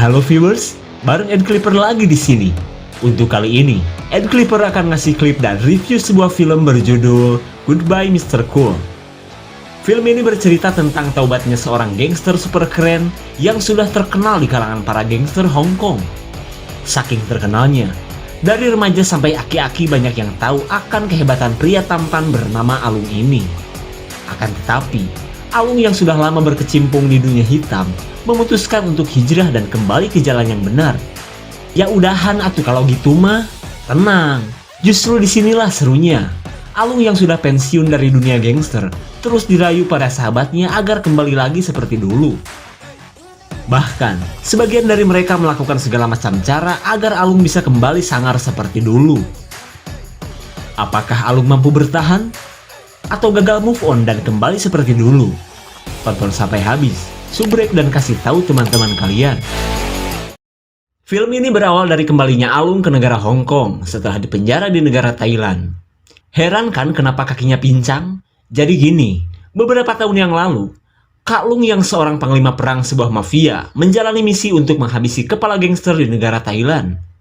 Halo viewers, bareng Ed Clipper lagi di sini. Untuk kali ini, Ed Clipper akan ngasih klip dan review sebuah film berjudul Goodbye Mr. Cool. Film ini bercerita tentang taubatnya seorang gangster super keren yang sudah terkenal di kalangan para gangster Hong Kong. Saking terkenalnya, dari remaja sampai aki-aki banyak yang tahu akan kehebatan pria tampan bernama Alung ini. Akan tetapi, Alung yang sudah lama berkecimpung di dunia hitam memutuskan untuk hijrah dan kembali ke jalan yang benar. Ya udahan atuh kalau gitu mah. Tenang, justru disinilah serunya. Alung yang sudah pensiun dari dunia gangster terus dirayu para sahabatnya agar kembali lagi seperti dulu. Bahkan, sebagian dari mereka melakukan segala macam cara agar Alung bisa kembali sangar seperti dulu. Apakah Alung mampu bertahan? Atau gagal move on dan kembali seperti dulu? Tonton sampai habis, subrek dan kasih tahu teman-teman kalian. Film ini berawal dari kembalinya Alung ke negara Hong Kong setelah dipenjara di negara Thailand. Heran kan kenapa kakinya pincang? Jadi gini, beberapa tahun yang lalu, Kak Lung yang seorang panglima perang sebuah mafia menjalani misi untuk menghabisi kepala gangster di negara Thailand.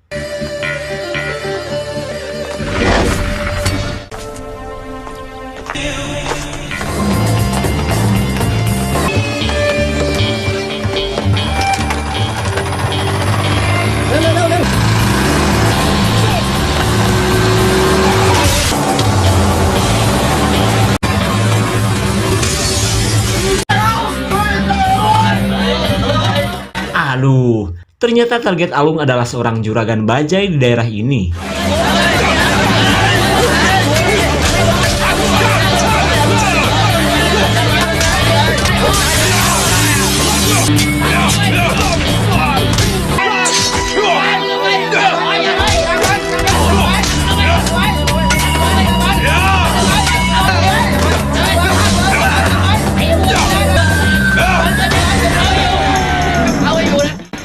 Aduh, ternyata target Alung adalah seorang juragan bajai di daerah ini.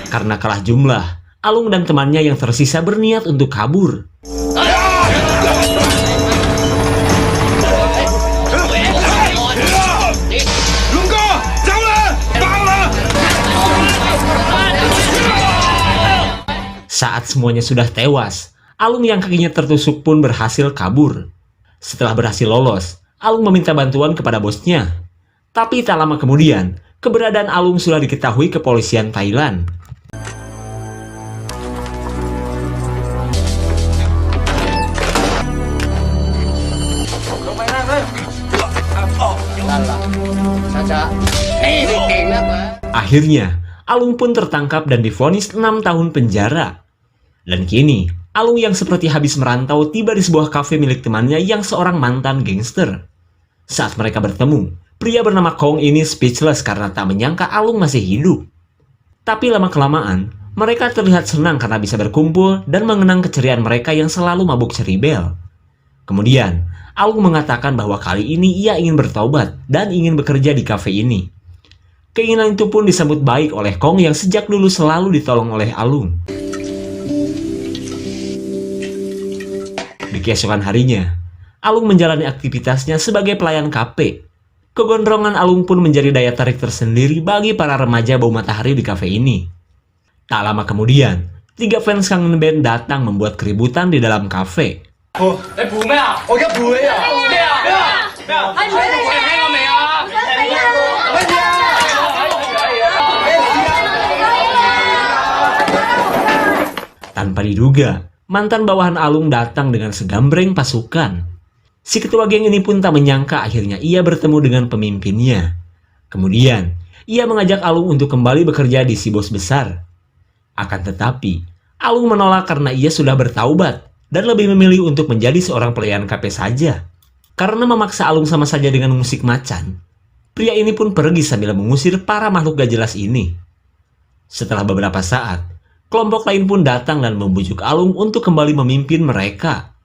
Karena kalah jumlah, Alung dan temannya yang tersisa berniat untuk kabur. Saat semuanya sudah tewas, Alung yang kakinya tertusuk pun berhasil kabur. Setelah berhasil lolos, Alung meminta bantuan kepada bosnya. Tapi tak lama kemudian, keberadaan Alung sudah diketahui kepolisian Thailand. Akhirnya, Alung pun tertangkap dan divonis 6 tahun penjara. Dan kini, Alung yang seperti habis merantau tiba di sebuah kafe milik temannya yang seorang mantan gangster. Saat mereka bertemu, pria bernama Kong ini speechless karena tak menyangka Alung masih hidup. Tapi lama-kelamaan, mereka terlihat senang karena bisa berkumpul dan mengenang keceriaan mereka yang selalu mabuk ceribel. Kemudian, Alung mengatakan bahwa kali ini ia ingin bertaubat dan ingin bekerja di kafe ini. Keinginan itu pun disambut baik oleh Kong yang sejak dulu selalu ditolong oleh Alung. Di keesokan harinya, Alung menjalani aktivitasnya sebagai pelayan kafe. Kegondrongan Alung pun menjadi daya tarik tersendiri bagi para remaja bau matahari di kafe ini. Tak lama kemudian, 3 fans kangen band datang membuat keributan di dalam kafe. Tanpa diduga, mantan bawahan Alung datang dengan segambreng pasukan. Si ketua geng ini pun tak menyangka akhirnya ia bertemu dengan pemimpinnya. Kemudian, ia mengajak Alung untuk kembali bekerja di si bos besar. Akan tetapi, Alung menolak karena ia sudah bertaubat dan lebih memilih untuk menjadi seorang pelayan kafe saja. Karena memaksa Alung sama saja dengan musik macan, pria ini pun pergi sambil mengusir para makhluk gak jelas ini. Setelah beberapa saat, kelompok lain pun datang dan membujuk Alung untuk kembali memimpin mereka.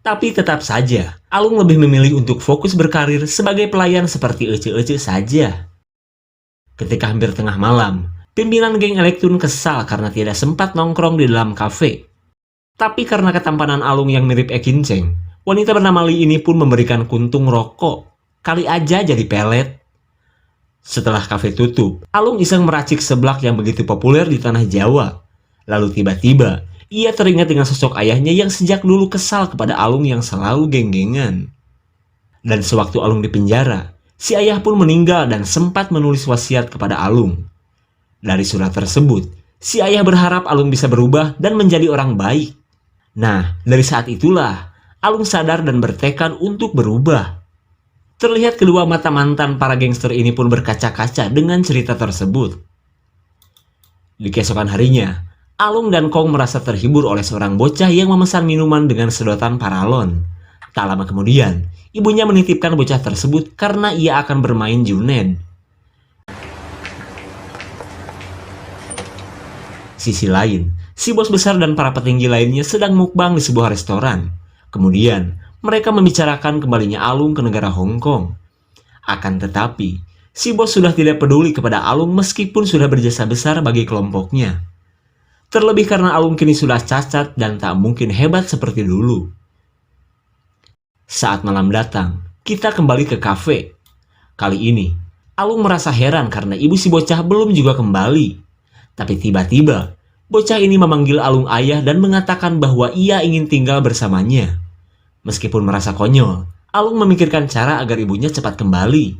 Tapi tetap saja, Alung lebih memilih untuk fokus berkarir sebagai pelayan seperti ece-ece saja. Ketika hampir tengah malam, pimpinan geng Elektron kesal karena tidak sempat nongkrong di dalam kafe. Tapi karena ketampanan Alung yang mirip Ekin Cheng, wanita bernama Li ini pun memberikan kuntung rokok. Kali aja jadi pelet. Setelah kafe tutup, Alung iseng meracik seblak yang begitu populer di tanah Jawa. Lalu tiba-tiba, ia teringat dengan sosok ayahnya yang sejak dulu kesal kepada Alung yang selalu geng-gengan. Dan sewaktu Alung di penjara, si ayah pun meninggal dan sempat menulis wasiat kepada Alung. Dari surat tersebut, si ayah berharap Alung bisa berubah dan menjadi orang baik. Nah, dari saat itulah, Alung sadar dan bertekad untuk berubah. Terlihat kedua mata mantan para gangster ini pun berkaca-kaca dengan cerita tersebut. Di keesokan harinya, Alung dan Kong merasa terhibur oleh seorang bocah yang memesan minuman dengan sedotan paralon. Tak lama kemudian, ibunya menitipkan bocah tersebut karena ia akan bermain Juned. Sisi lain, si bos besar dan para petinggi lainnya sedang mukbang di sebuah restoran. Kemudian, mereka membicarakan kembalinya Alung ke negara Hong Kong. Akan tetapi, si bos sudah tidak peduli kepada Alung meskipun sudah berjasa besar bagi kelompoknya. Terlebih karena Alung kini sudah cacat dan tak mungkin hebat seperti dulu. Saat malam datang, kita kembali ke kafe. Kali ini, Alung merasa heran karena ibu si bocah belum juga kembali. Tapi tiba-tiba, bocah ini memanggil Alung ayah dan mengatakan bahwa ia ingin tinggal bersamanya. Meskipun merasa konyol, Alung memikirkan cara agar ibunya cepat kembali.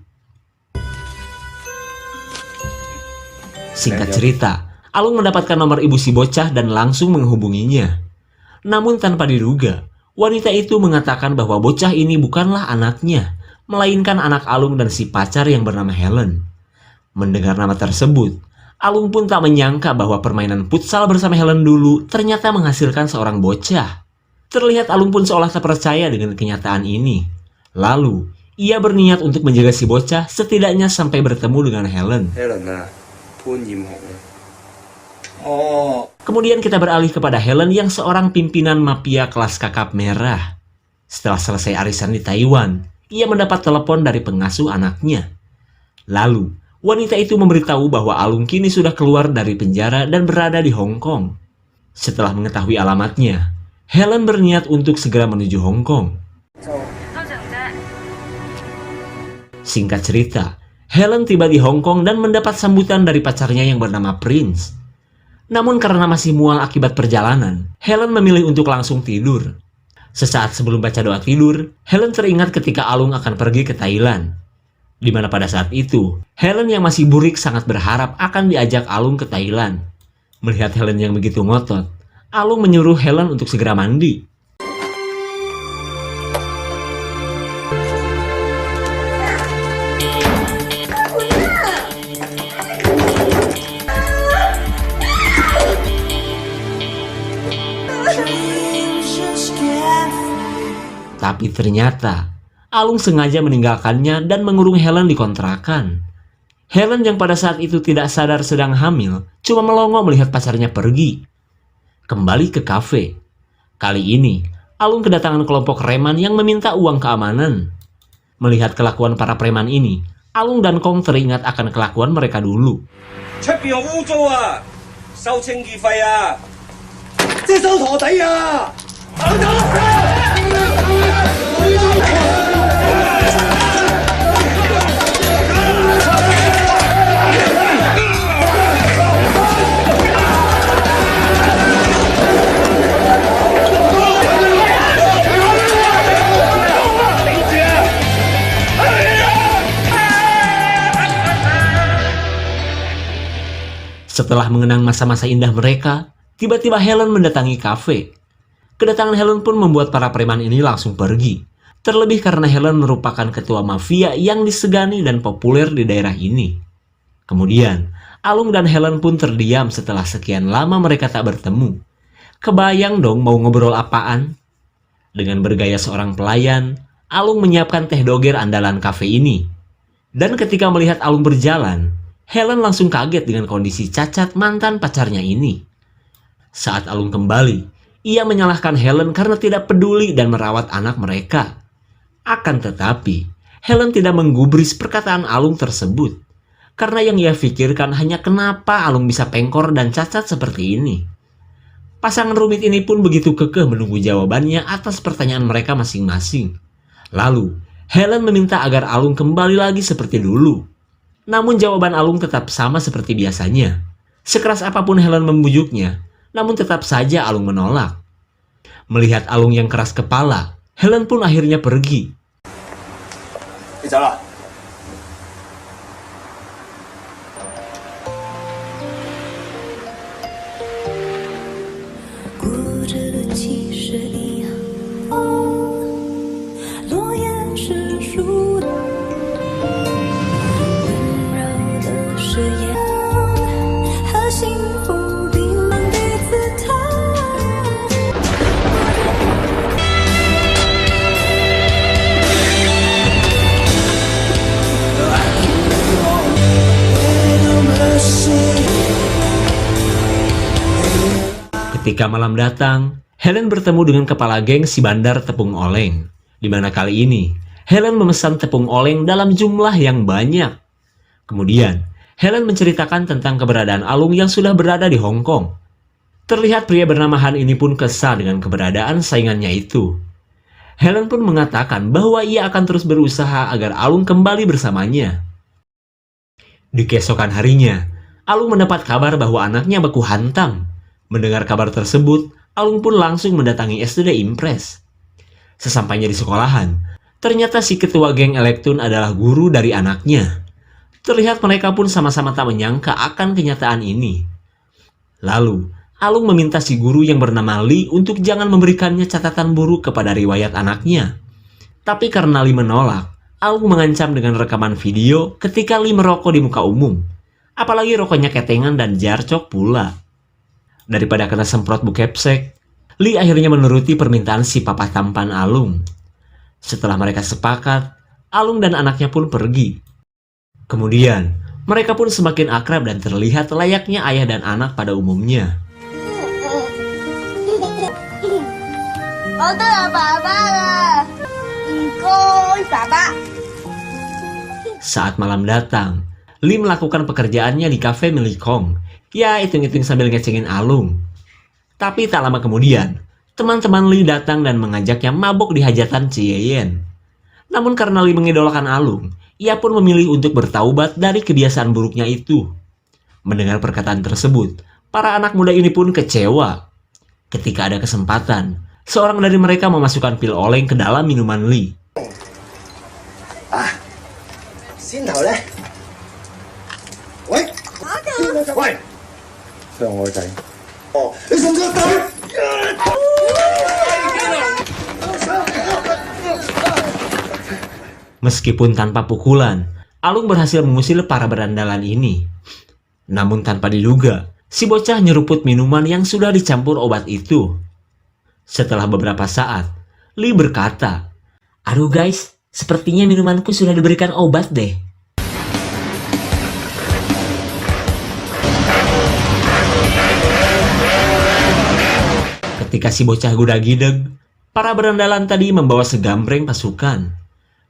Singkat cerita, Alung mendapatkan nomor ibu si bocah dan langsung menghubunginya. Namun tanpa diduga, wanita itu mengatakan bahwa bocah ini bukanlah anaknya, melainkan anak Alung dan si pacar yang bernama Helen. Mendengar nama tersebut, Alung pun tak menyangka bahwa permainan futsal bersama Helen dulu ternyata menghasilkan seorang bocah. Terlihat Alung pun seolah tak percaya dengan kenyataan ini. Lalu, ia berniat untuk menjaga si bocah setidaknya sampai bertemu dengan Helen. Kemudian kita beralih kepada Helen yang seorang pimpinan mafia kelas kakap merah. Setelah selesai arisan di Taiwan, ia mendapat telepon dari pengasuh anaknya. Lalu, wanita itu memberitahu bahwa Alung kini sudah keluar dari penjara dan berada di Hong Kong. Setelah mengetahui alamatnya, Helen berniat untuk segera menuju Hong Kong. Singkat cerita, Helen tiba di Hong Kong dan mendapat sambutan dari pacarnya yang bernama Prince. Namun karena masih mual akibat perjalanan, Helen memilih untuk langsung tidur. Sesaat sebelum baca doa tidur, Helen teringat ketika Alung akan pergi ke Thailand. Di mana pada saat itu, Helen yang masih burik sangat berharap akan diajak Alung ke Thailand. Melihat Helen yang begitu ngotot, Alung menyuruh Helen untuk segera mandi. Tapi ternyata, Alung sengaja meninggalkannya dan mengurung Helen di kontrakan. Helen yang pada saat itu tidak sadar sedang hamil, cuma melongo melihat pacarnya pergi. Kembali ke kafe. Kali ini, Alung kedatangan kelompok preman yang meminta uang keamanan. Melihat kelakuan para preman ini, Alung dan Kong teringat akan kelakuan mereka dulu. Setelah mengenang masa-masa indah mereka, tiba-tiba Helen mendatangi kafe. Kedatangan Helen pun membuat para preman ini langsung pergi. Terlebih karena Helen merupakan ketua mafia yang disegani dan populer di daerah ini. Kemudian, Alung dan Helen pun terdiam setelah sekian lama mereka tak bertemu. Kebayang dong mau ngobrol apaan? Dengan bergaya seorang pelayan, Alung menyiapkan teh doger andalan kafe ini. Dan ketika melihat Alung berjalan, Helen langsung kaget dengan kondisi cacat mantan pacarnya ini. Saat Alung kembali, ia menyalahkan Helen karena tidak peduli dan merawat anak mereka. Akan tetapi, Helen tidak menggubris perkataan Alung tersebut. Karena yang ia pikirkan hanya kenapa Alung bisa pengkor dan cacat seperti ini. Pasangan rumit ini pun begitu kekeh menunggu jawabannya atas pertanyaan mereka masing-masing. Lalu, Helen meminta agar Alung kembali lagi seperti dulu. Namun jawaban Alung tetap sama seperti biasanya. Sekeras apapun Helen membujuknya, namun tetap saja Alung menolak. Melihat Alung yang keras kepala, Helen pun akhirnya pergi. Salah. 过着其实一样，落雁是树的，温柔的誓言和幸福冰冷的姿态。Ketika malam datang, Helen bertemu dengan kepala geng si bandar tepung oleng. Di mana kali ini, Helen memesan tepung oleng dalam jumlah yang banyak. Kemudian, Helen menceritakan tentang keberadaan Alung yang sudah berada di Hong Kong. Terlihat pria bernama Han ini pun kesal dengan keberadaan saingannya itu. Helen pun mengatakan bahwa ia akan terus berusaha agar Alung kembali bersamanya. Di keesokan harinya, Alung mendapat kabar bahwa anaknya baku hantam. Mendengar kabar tersebut, Alung pun langsung mendatangi SD Impress. Sesampainya di sekolahan, ternyata si ketua geng Elektun adalah guru dari anaknya. Terlihat mereka pun sama-sama tak menyangka akan kenyataan ini. Lalu, Alung meminta si guru yang bernama Lee untuk jangan memberikannya catatan buruk kepada riwayat anaknya. Tapi karena Lee menolak, Alung mengancam dengan rekaman video ketika Lee merokok di muka umum. Apalagi rokoknya ketengan dan jarcok pula. Daripada kena semprot bukepsek, Lee akhirnya menuruti permintaan si papa tampan Alung. Setelah mereka sepakat, Alung dan anaknya pun pergi. Kemudian, mereka pun semakin akrab dan terlihat layaknya ayah dan anak pada umumnya. Saat malam datang, Lee melakukan pekerjaannya di kafe milik Kong. Ya, hitung-hitung sambil ngecengin Alung. Tapi tak lama kemudian, teman-teman Lee datang dan mengajaknya mabuk di hajatan Ciyeyen. Namun karena Lee mengidolakan Alung, ia pun memilih untuk bertaubat dari kebiasaan buruknya itu. Mendengar perkataan tersebut, para anak muda ini pun kecewa. Ketika ada kesempatan, seorang dari mereka memasukkan pil oleng ke dalam minuman Lee. Meskipun tanpa pukulan, Alung berhasil mengusir para berandalan ini. Namun tanpa diduga, si bocah nyeruput minuman yang sudah dicampur obat itu. Setelah beberapa saat, Lee berkata, "Aduh guys, sepertinya minumanku sudah diberikan obat deh." Ketika si bocah gudak-gideg, para berandalan tadi membawa segambreng pasukan.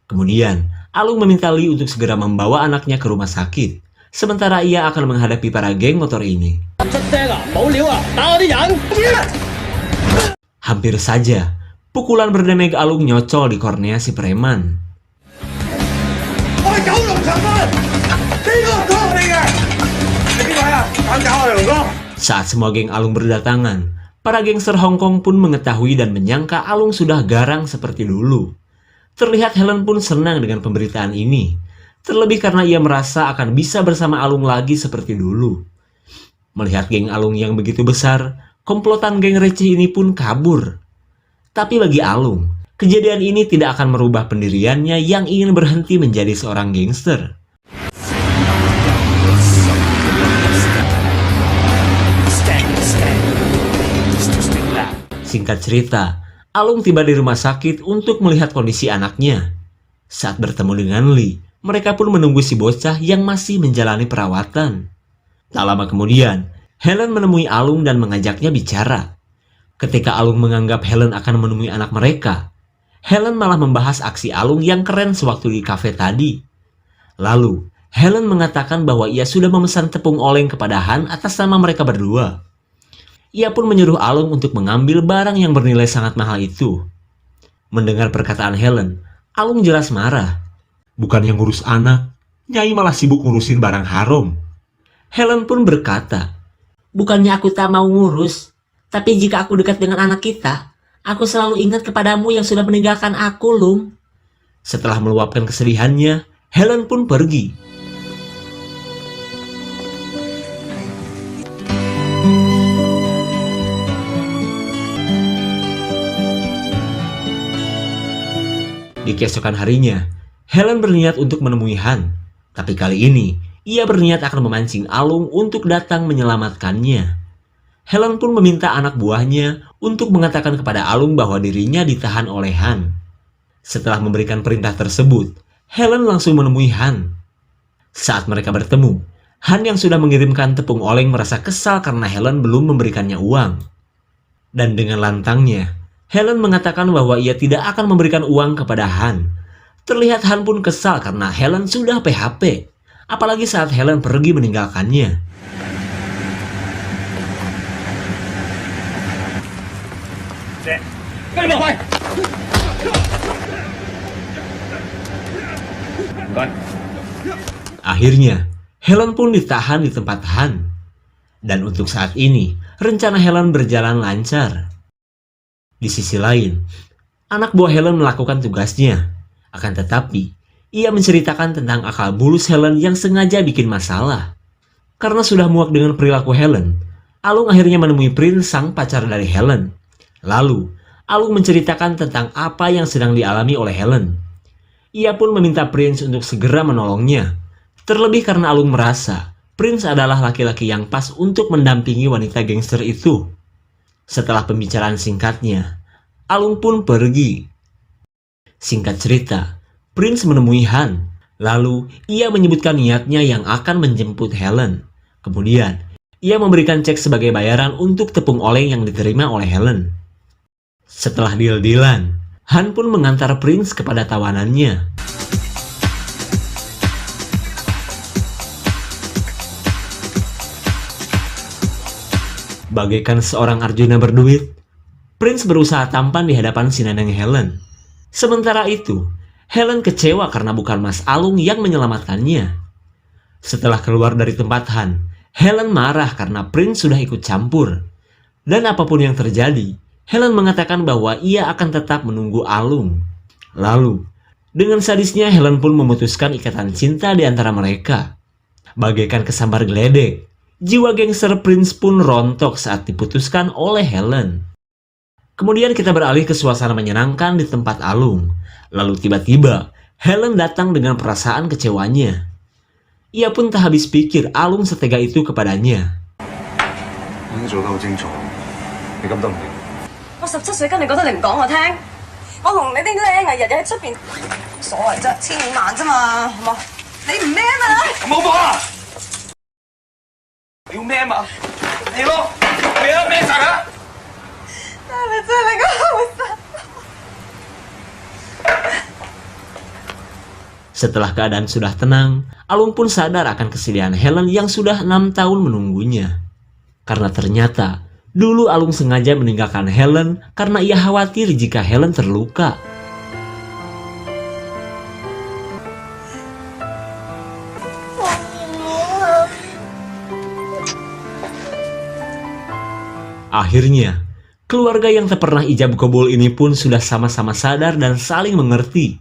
Kemudian, Alung meminta Lee untuk segera membawa anaknya ke rumah sakit, sementara ia akan menghadapi para geng motor ini. Hampir saja, pukulan berdamai Alung nyocol di kornea si preman. Saat semua geng Alung berdatangan, para gangster Hong Kong pun mengetahui dan menyangka Alung sudah garang seperti dulu. Terlihat Helen pun senang dengan pemberitaan ini, terlebih karena ia merasa akan bisa bersama Alung lagi seperti dulu. Melihat geng Alung yang begitu besar, komplotan geng receh ini pun kabur. Tapi bagi Alung, kejadian ini tidak akan merubah pendiriannya yang ingin berhenti menjadi seorang gangster. Singkat cerita, Alung tiba di rumah sakit untuk melihat kondisi anaknya. Saat bertemu dengan Lee, mereka pun menunggu si bocah yang masih menjalani perawatan. Tak lama kemudian, Helen menemui Alung dan mengajaknya bicara. Ketika Alung menganggap Helen akan menemui anak mereka, Helen malah membahas aksi Alung yang keren sewaktu di kafe tadi. Lalu, Helen mengatakan bahwa ia sudah memesan tepung oleng kepada Han atas nama mereka berdua. Ia pun menyuruh Alung untuk mengambil barang yang bernilai sangat mahal itu. Mendengar perkataan Helen, Alung jelas marah. Bukan yang ngurus anak, Nyai malah sibuk ngurusin barang haram. Helen pun berkata, Bukannya aku tak mau ngurus, tapi jika aku dekat dengan anak kita, aku selalu ingat kepadamu yang sudah meninggalkan aku, Lum. setelah meluapkan kesedihannya, Helen pun pergi. Di keesokan harinya, Helen berniat untuk menemui Han. Tapi kali ini, ia berniat akan memancing Alung untuk datang menyelamatkannya. Helen pun meminta anak buahnya untuk mengatakan kepada Alung bahwa dirinya ditahan oleh Han. Setelah memberikan perintah tersebut, Helen langsung menemui Han. Saat mereka bertemu, Han yang sudah mengirimkan tepung oleng merasa kesal karena Helen belum memberikannya uang. Dan dengan lantangnya, Helen mengatakan bahwa ia tidak akan memberikan uang kepada Han. Terlihat Han pun kesal karena Helen sudah PHP, apalagi saat Helen pergi meninggalkannya. Akhirnya, Helen pun ditahan di tempat Han. Dan untuk saat ini, rencana Helen berjalan lancar. Di sisi lain, anak buah Helen melakukan tugasnya. Akan tetapi, ia menceritakan tentang akal bulus Helen yang sengaja bikin masalah. Karena sudah muak dengan perilaku Helen, Alung akhirnya menemui Prince, sang pacar dari Helen. Lalu, Alung menceritakan tentang apa yang sedang dialami oleh Helen. Ia pun meminta Prince untuk segera menolongnya. Terlebih karena Alung merasa Prince adalah laki-laki yang pas untuk mendampingi wanita gangster itu. Setelah pembicaraan singkatnya, Alung pun pergi. Singkat cerita, Prince menemui Han. Lalu, ia menyebutkan niatnya yang akan menjemput Helen. Kemudian, ia memberikan cek sebagai bayaran untuk tepung oleng yang diterima oleh Helen. Setelah deal-dealan, Han pun mengantar Prince kepada tawanannya. Bagaikan seorang Arjuna berduit, Prince berusaha tampan di hadapan si nenek Helen. Sementara itu, Helen kecewa karena bukan Mas Alung yang menyelamatkannya. Setelah keluar dari tempat Han, Helen marah karena Prince sudah ikut campur. Dan apapun yang terjadi, Helen mengatakan bahwa ia akan tetap menunggu Alung. Lalu, dengan sadisnya Helen pun memutuskan ikatan cinta di antara mereka. Bagaikan kesambar geledek, jiwa gangster Prince pun rontok saat diputuskan oleh Helen. Kemudian kita beralih ke suasana menyenangkan di tempat Alung. Lalu tiba-tiba, Helen datang dengan perasaan kecewanya. Ia pun tak habis pikir Alung setega itu kepadanya.我17歲跟你覺得你唔講我聽，我同你啲靚啊日日喺出邊，所謂啫，1500啫嘛，係嘛？你唔咩嘛？冇貨啊！你要咩嘛？你咯，你啊咩晒啊！你真係你個後生。 Setelah keadaan sudah tenang, Alung pun sadar akan kesedihan Helen yang sudah 6 tahun menunggunya. Karena ternyata, dulu Alung sengaja meninggalkan Helen karena ia khawatir jika Helen terluka. Akhirnya, keluarga yang tak pernah ijab kabul ini pun sudah sama-sama sadar dan saling mengerti.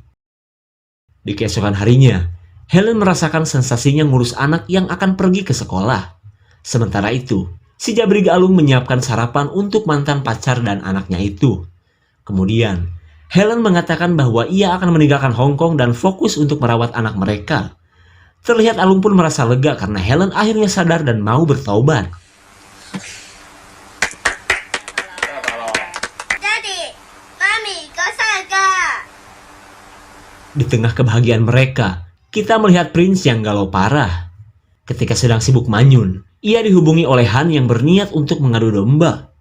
Di keesokan harinya, Helen merasakan sensasinya ngurus anak yang akan pergi ke sekolah. Sementara itu, si Jabrig Alung menyiapkan sarapan untuk mantan pacar dan anaknya itu. Kemudian, Helen mengatakan bahwa ia akan meninggalkan Hong Kong dan fokus untuk merawat anak mereka. Terlihat Alung pun merasa lega karena Helen akhirnya sadar dan mau bertaubat. Di tengah kebahagiaan mereka, kita melihat Prince yang galau parah. Ketika sedang sibuk manyun, ia dihubungi oleh Han yang berniat untuk mengadu domba.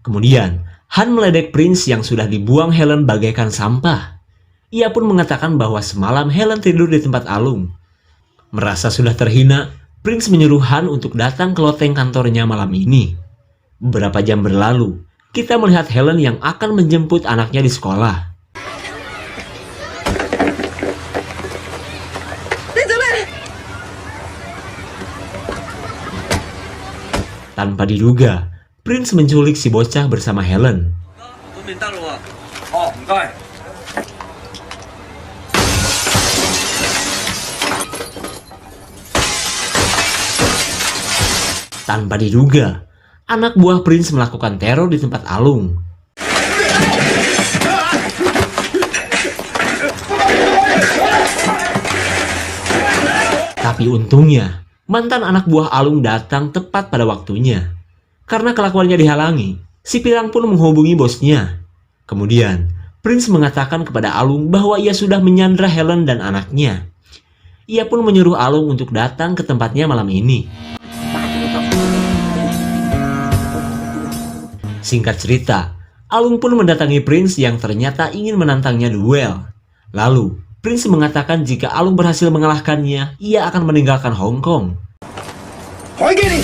Kemudian, Han meledek Prince yang sudah dibuang Helen bagaikan sampah. Ia pun mengatakan bahwa semalam Helen tidur di tempat Alung. Merasa sudah terhina, Prince menyuruh Han untuk datang ke loteng kantornya malam ini. Beberapa jam berlalu, kita melihat Helen yang akan menjemput anaknya di sekolah. Tanpa diduga, Prince menculik si bocah bersama Helen. 都變得咯喎。哦，唔該。 Tanpa diduga, anak buah Prince melakukan teror di tempat Alung. Tapi untungnya, mantan anak buah Alung datang tepat pada waktunya. Karena kelakuannya dihalangi, si Pirang pun menghubungi bosnya. Kemudian, Prince mengatakan kepada Alung bahwa ia sudah menyandra Helen dan anaknya. Ia pun menyuruh Alung untuk datang ke tempatnya malam ini. Singkat cerita, Alung pun mendatangi Prince yang ternyata ingin menantangnya duel. Lalu, Prince mengatakan jika Alung berhasil mengalahkannya, ia akan meninggalkan Hong Kong. 還給你。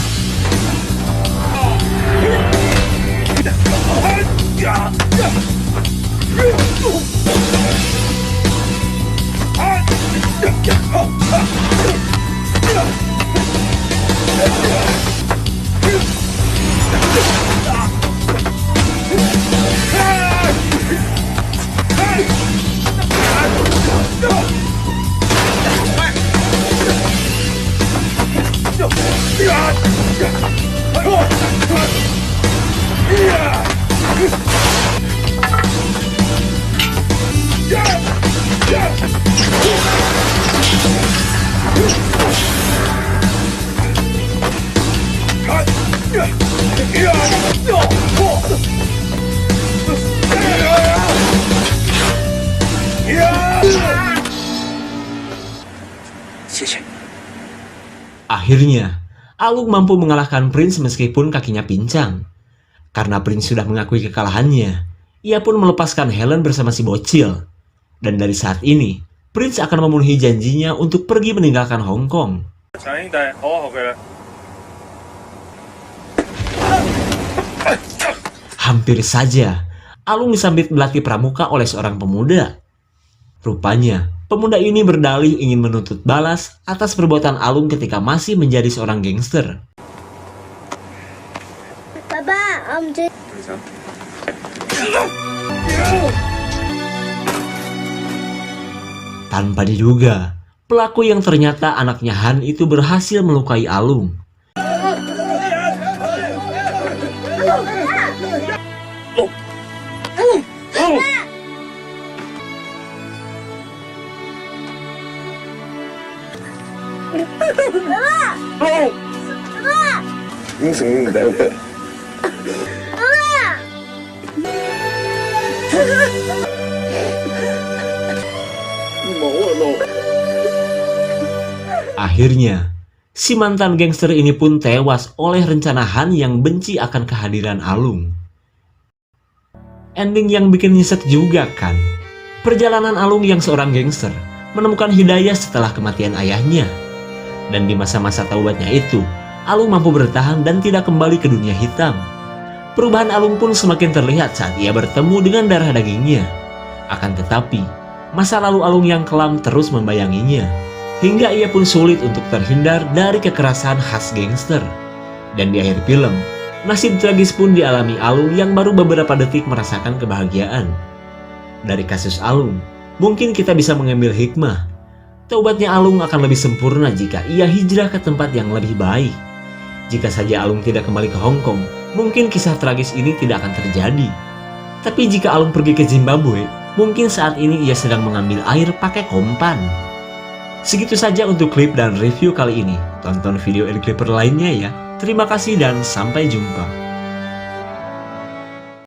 Akhirnya, Alung mampu mengalahkan Prince meskipun kakinya pincang. Karena Prince sudah mengakui kekalahannya, ia pun melepaskan Helen bersama si bocil. Dan dari saat ini, Prince akan memenuhi janjinya untuk pergi meninggalkan Hong Kong. 長兄弟，好好學佢啦。 Hampir saja, Alung disambit belati pramuka oleh seorang pemuda. Rupanya, pemuda ini berdalih ingin menuntut balas atas perbuatan Alung ketika masih menjadi seorang gangster. Tanpa diduga, pelaku yang ternyata anaknya Han itu berhasil melukai Alung. Akhirnya, si mantan gangster ini pun tewas oleh rencana Han yang benci akan kehadiran Alung. Ending yang bikin nyesek juga kan. Perjalanan Alung yang seorang gangster menemukan hidayah setelah kematian ayahnya. Dan di masa-masa taubatnya itu, Alung mampu bertahan dan tidak kembali ke dunia hitam. Perubahan Alung pun semakin terlihat saat ia bertemu dengan darah dagingnya. Akan tetapi, masa lalu Alung yang kelam terus membayanginya, hingga ia pun sulit untuk terhindar dari kekerasan khas gangster. Dan di akhir film, nasib tragis pun dialami Alung yang baru beberapa detik merasakan kebahagiaan. Dari kasus Alung, mungkin kita bisa mengambil hikmah. Taubatnya Alung akan lebih sempurna jika ia hijrah ke tempat yang lebih baik. Jika saja Alung tidak kembali ke Hong Kong, mungkin kisah tragis ini tidak akan terjadi. Tapi jika Alung pergi ke Zimbabwe, mungkin saat ini ia sedang mengambil air pakai kompan. Segitu saja untuk klip dan review kali ini. Tonton video Endclipper lainnya ya. Terima kasih dan sampai jumpa.